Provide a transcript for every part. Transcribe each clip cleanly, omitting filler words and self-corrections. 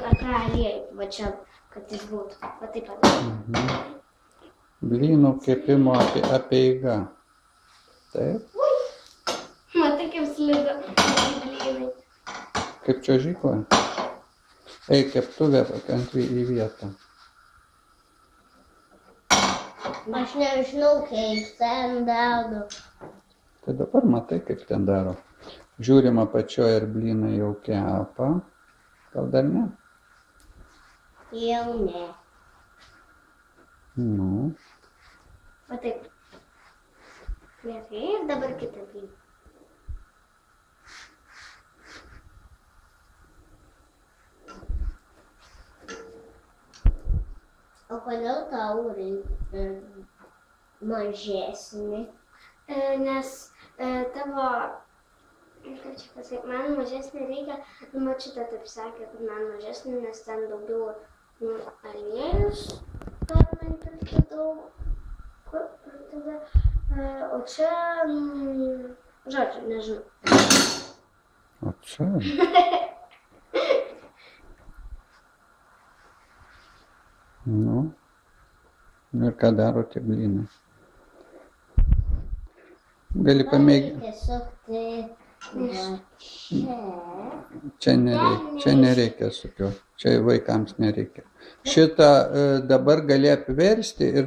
per tą aliejų, va čia, kad jis būtų. Va taip padaryti. Blynų kepimo apeiga. Taip. Matai, kaip slido blynai. Kaip čiuožykla. Ei, keptuvę pakankai į vietą. Aš nežinau, kaip ten daro. Tai dabar matai, kaip ten daro. Žiūrim apačioje ir blynai jau kepa. Gal dar ne? Jau ne. Nu. Va taip. Gerai, ir dabar kitą blyną. O kodėl tau reikia mažesnį? Nes tavo, kaip čia pasakyti, man mažesnį reikia, močiutė taip sakė, kad man mažesnį, nes ten daugiau aliejus permaitinti daug. O čia, žodžiu, nežinau. O čia? Nu. Ir ką daro tie blynai? Gali pamėginti. Tiesiog tai Čia nereikia sukioti. Čia vaikams nereikia. Šitą dabar gali apversti ir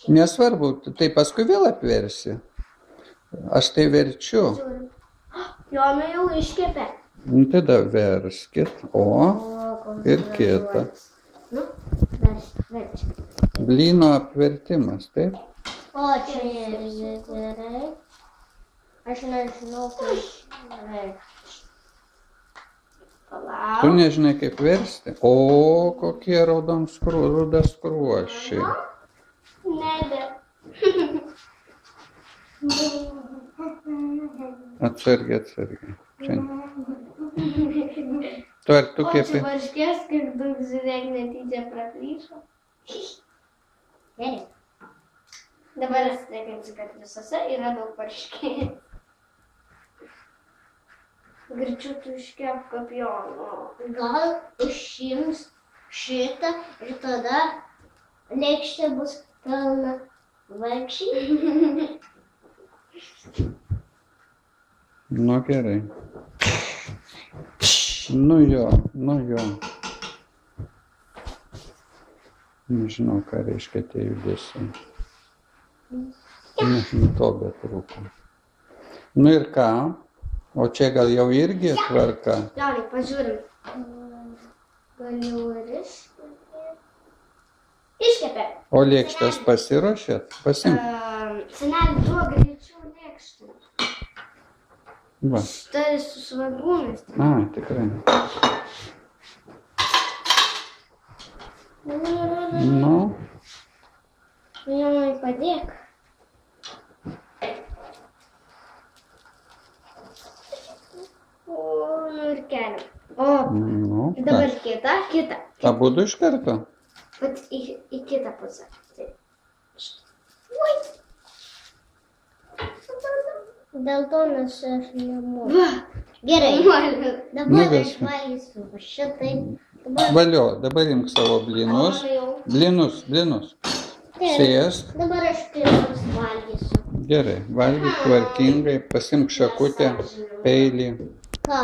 nesvarbu, tai paskui vėl apversi. Aš tai verčiu. Joną jau iškepė. Tada verskit. O, ir kitą. Nu, verčiu. Blyno apvertimas, taip? O, čia gerai. Aš nežinau, kaip verčiu. Palauk. Tu nežinai, kaip versti? O, kokie rudaskruošiai. Nebe. Atsargiai. Čia. Tu ar tu O kepi? čia varškės, kaip daug žiūrėk netyčia praplyšo. Gerai. Dabar atsitikrinsiu, kad visose yra daug varškės. Greičiau tu iškep kaip Jono. Gal išims šitą ir tada lėkštė bus pilna varškių. Nu gerai. Nu jo. Nežinau, ką reiškia tie judesiai. To betrūko. Nu ir ką? O čia gal jau irgi tvarka? Jonai, pažiūrim. Gal jau ir iškepė? Iškepė. O lėkštės pasiruošėt? Pasimk. Senelį, duok greičiau lėkštę. Va. Tai su svagūnais. Tikrai. Nu. Jonai, padėk. Nu ir keliam. O, dabar kitą. Abudu iš karto? Pat į kitą pusę. Dėl to nes aš nemoku. Gerai. Dabar aš valgysiu šitai. Valio, dabar imk savo blynus. Blynus. Sėsk. Dabar aš pirmas valgysiu. Gerai, valgyk tvarkingai, pasimk šakutę, peilį. Ką?